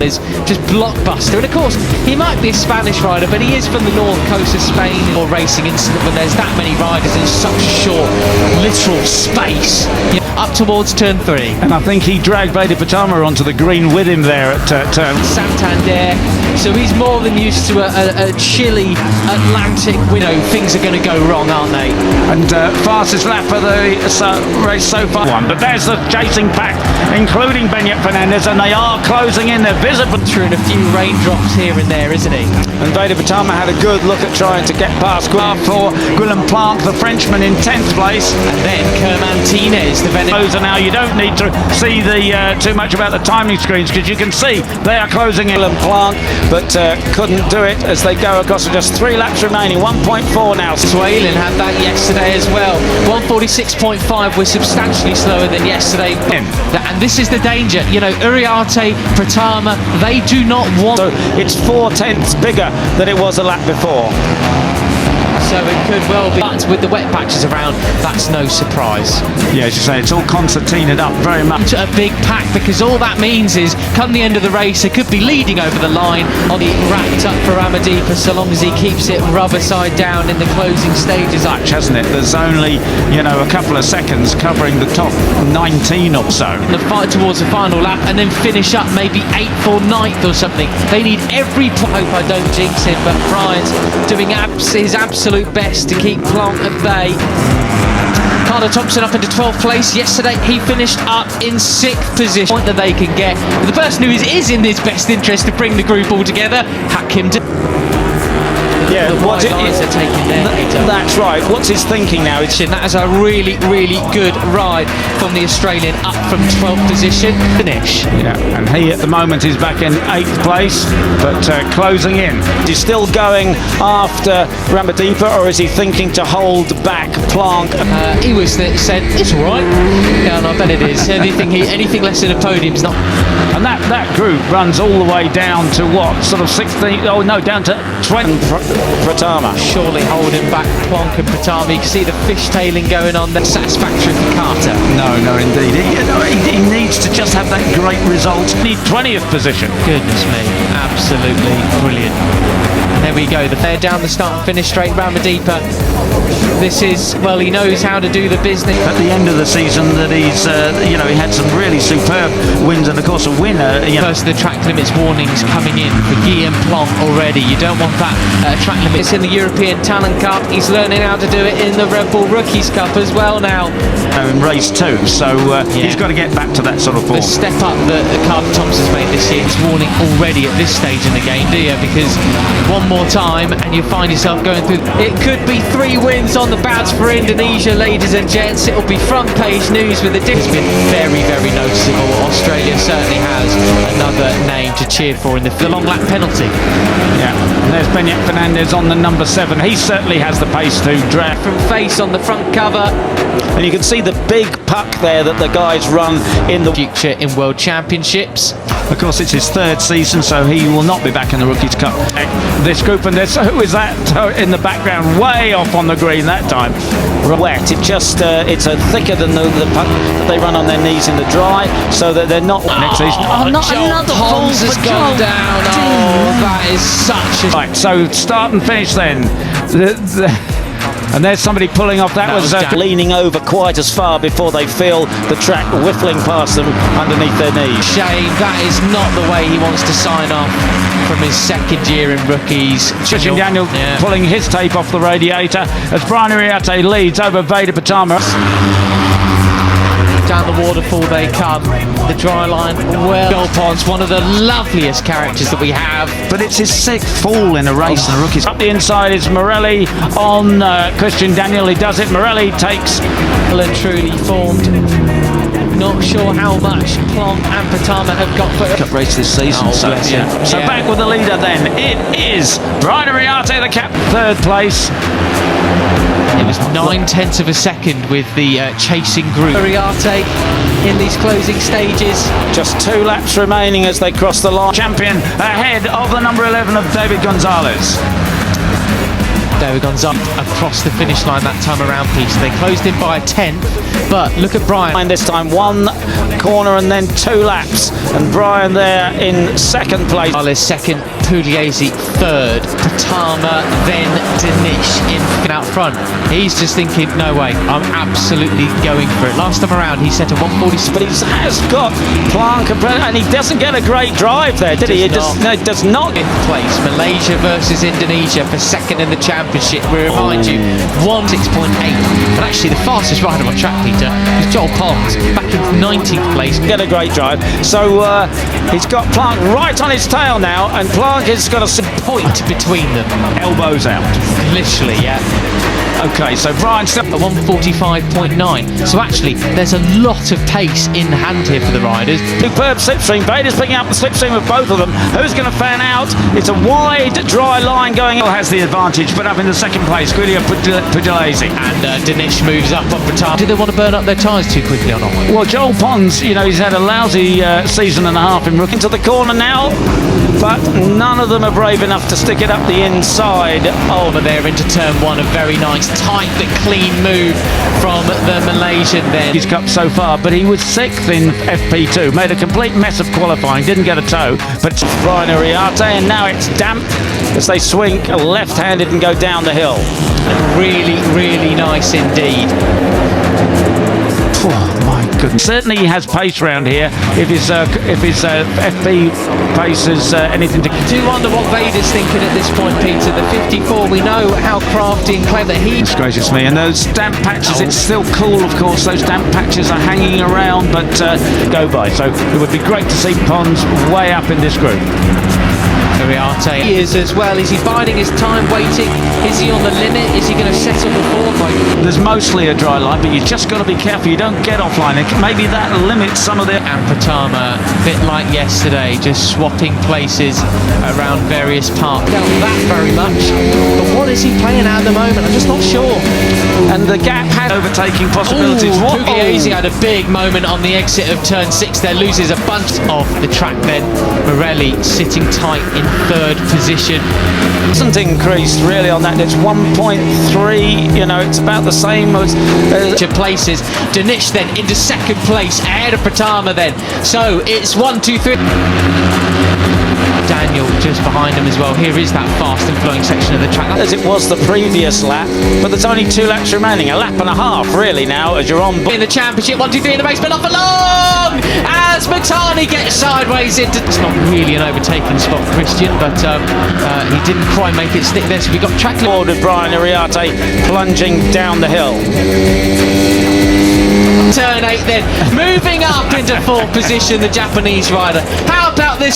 is just blockbuster. And of course, he might be a Spanish rider, but he is from the north coast of Spain. Or racing incident when there's that many riders in such a short, literal space. Up towards turn 3. And I think he dragged Veda Pratama onto the green with him there at turn Santander. So he's more than used to a chilly Atlantic window. Things are going to go wrong, aren't they? And fastest lap of the race so far. But there's the chasing pack, including Benyat Fernandez, and they are closing in. They're visible. Through a few raindrops here and there, isn't he? And Veda Pratama had a good look at trying to get past for Guillaume Planck, the Frenchman, in 10th place. And then Kerr Martinez, the Venezuelan. Now you don't need to see the too much about the timing screens, because you can see they are closing in. Planck, but couldn't do it as they go across with just 3 laps remaining. 1.4 now. Venezuelan had that yesterday as well. 146.5 was substantially slower than yesterday. And this is the danger. You know, Uriarte, Pratama, they do not want. So it's 4/10 bigger than it was a lap before. So it could well be. But with the wet patches around, that's no surprise. Yeah, as you say, it's all concertinaed up very much. A big pack, because all that means is, come the end of the race, it could be leading over the line on the wrapped up for Amadipa, so long as he keeps it rubber side down in the closing stages. Much, hasn't it? There's only, you know, a couple of seconds covering the top 19 or so. The fight towards the final lap, and then finish up maybe 8th or 9th or something. They need every. I hope I don't jinx him, but Brian's doing his absolute best to keep Planck at bay. Carter Thompson up into 12th place. Yesterday he finished up in 6th position. Point that they can get. But the person who is in his best interest to bring the group all together, Hakim. Yeah, what guys are taking there. That's right. What's his thinking now? That is a really, really good ride from the Australian, up from 12th position. Finish. Yeah, and he at the moment is back in 8th place, but closing in. He's still going after Ramadipa, or is he thinking to hold back Planck? He said it's all right. Yeah, and I bet it is. Anything less than a podium's not. And that group runs all the way down to what? Sort of 16? Oh no, down to 20. Pratama. Surely holding back Planck and Pratama. You can see the fishtailing going on there. Satisfactory for Carter. No, indeed. He needs to just have that great result. Need 20th position. Goodness me, absolutely brilliant. There we go. They're down the start and finish straight. Ramadipa. This is, well, he knows how to do the business. At the end of the season, that he's, he had some really superb wins, and of course a winner. First, the track limits warnings coming in for Guillaume Planck already. You don't want that track limits in the European Talent Cup. He's learning how to do it in the Red Bull Rookies Cup as well now. In race 2, so he's got to get back to that sort of form. The step up that Carter Thompson's made this year is warning already at this stage in the game, do you? Because one more time and you find yourself going through. It could be 3 wins on the bounce for Indonesia, ladies and gents. It'll be front page news with the difference. Been very, very noticeable. Australia certainly has another name to cheer for in the long lap penalty. Yeah, and there's Benyat Fernandez on the number 7. He certainly has the pace to drag. From face on the front cover. And you can see the big puck there that the guys run in the future in World Championships. Of course, it's his 3rd season, so he will not be back in the Rookies Cup. This group, and who is that in the background, way off on the green that time? Wet. It just it's thicker than the puck that they run on their knees in the dry, so that they're not next season. Oh, not another fall has gone down. Oh, that is such a. Right, so start and finish then. And there's somebody pulling off. That was leaning over quite as far before they feel the track whiffling past them underneath their knees. Shame, that is not the way he wants to sign off from his 2nd year in Rookies. Christian Daniel pulling his tape off the radiator as Brian Uriarte leads over Veda Pratama. Down the waterfall they come. The dry line, well, Golpon's one of the loveliest characters that we have. But it's his 6th fall in a race in the Rookies. Up the inside is Morelli on Christian Daniel. He does it. Morelli takes. Well and truly formed. Not sure how much Planck and Pratama have got for Cup race this season. So back with the leader then. It is Brian Uriarte, the cap, 3rd place. It was 9/10 of a second with the chasing group. Uriarte in these closing stages. Just 2 laps remaining as they cross the line. Champion ahead of the number 11 of David Gonzalez. There we go, up across the finish line that time around piece. They closed in by a tenth, but look at Brian. And this time one corner and then 2 laps, and Brian there in second place. Alice second, Pugliese third, Pratama, then Dinesh in out front. He's just thinking, no way, I'm absolutely going for it. Last time around he set a 140, but he has got Planck and he doesn't get a great drive there, did he? It does not. In place, Malaysia versus Indonesia for second in the championship. We remind you, 1:06.8, but actually the fastest rider on track, Peter, is Joel Pons, back in 19th place. Get a great drive. So he's got Planck right on his tail now, and Planck has got a point between them. Elbows out. Literally, yeah. Okay, so Brian's still at 1:45.9. So actually, there's a lot of pace in hand here for the riders. Superb slipstream. Veda's picking up the slipstream of both of them. Who's going to fan out? It's a wide, dry line going. Has the advantage, but up in the second place, Guilia Pugliese. And Dinesh moves up on Pratama. Do they want to burn up their tyres too quickly or not? Well, Joel Pons, you know, he's had a lousy season and a half in rookie. Into the corner now, but none of them are brave enough to stick it up the inside. Oh, but they're into turn one. A very nice, tight but clean move from the Malaysian then. He's cup so far, but he was 6th in FP2. Made a complete mess of qualifying, didn't get a toe. But it's Brian Uriarte, and now it's damp as they swing left-handed and go down the hill. Really, really nice indeed. Oh my goodness! Certainly he has pace round here. If his FP pace is anything to. I do wonder what Veda's thinking at this point, Peter. The 54, we know how crafty and clever he. Gracious me! And those damp patches, it's still cool, of course. Those damp patches are hanging around, but go by. So it would be great to see Pons way up in this group. Uriarte he is as well. Is he biding his time, waiting? Is he on the limit? Is he going to settle before? There's mostly a dry line, but you just got to be careful you don't get offline. Maybe that limits some of the. And Pratama, a bit like yesterday, just swapping places around various parts. Felt that very much, but what is he playing at the moment? I'm just not sure. And the gap had overtaking possibilities. Pugliese had a big moment on the exit of turn 6 there, loses a bunch of the track then. Morelli sitting tight in third position. Hasn't increased really on that. It's 1.3, you know, it's about the same as places. Dinesh then into second place ahead of Pratama then. So it's 1, 2, 3. Daniel just behind him as well. Here is that fast and flowing section of the track. As it was the previous lap, but there's only 2 laps remaining. A lap and a half really now as you're on. In the championship, 1, 2, 3 in the race, but not for long! As Matani gets sideways into. It's not really an overtaking spot, Christian, but he didn't quite make it stick there, so we got track forward with Brian Uriarte plunging down the hill. Turn 8 then, moving up into 4th position, the Japanese rider. How about this?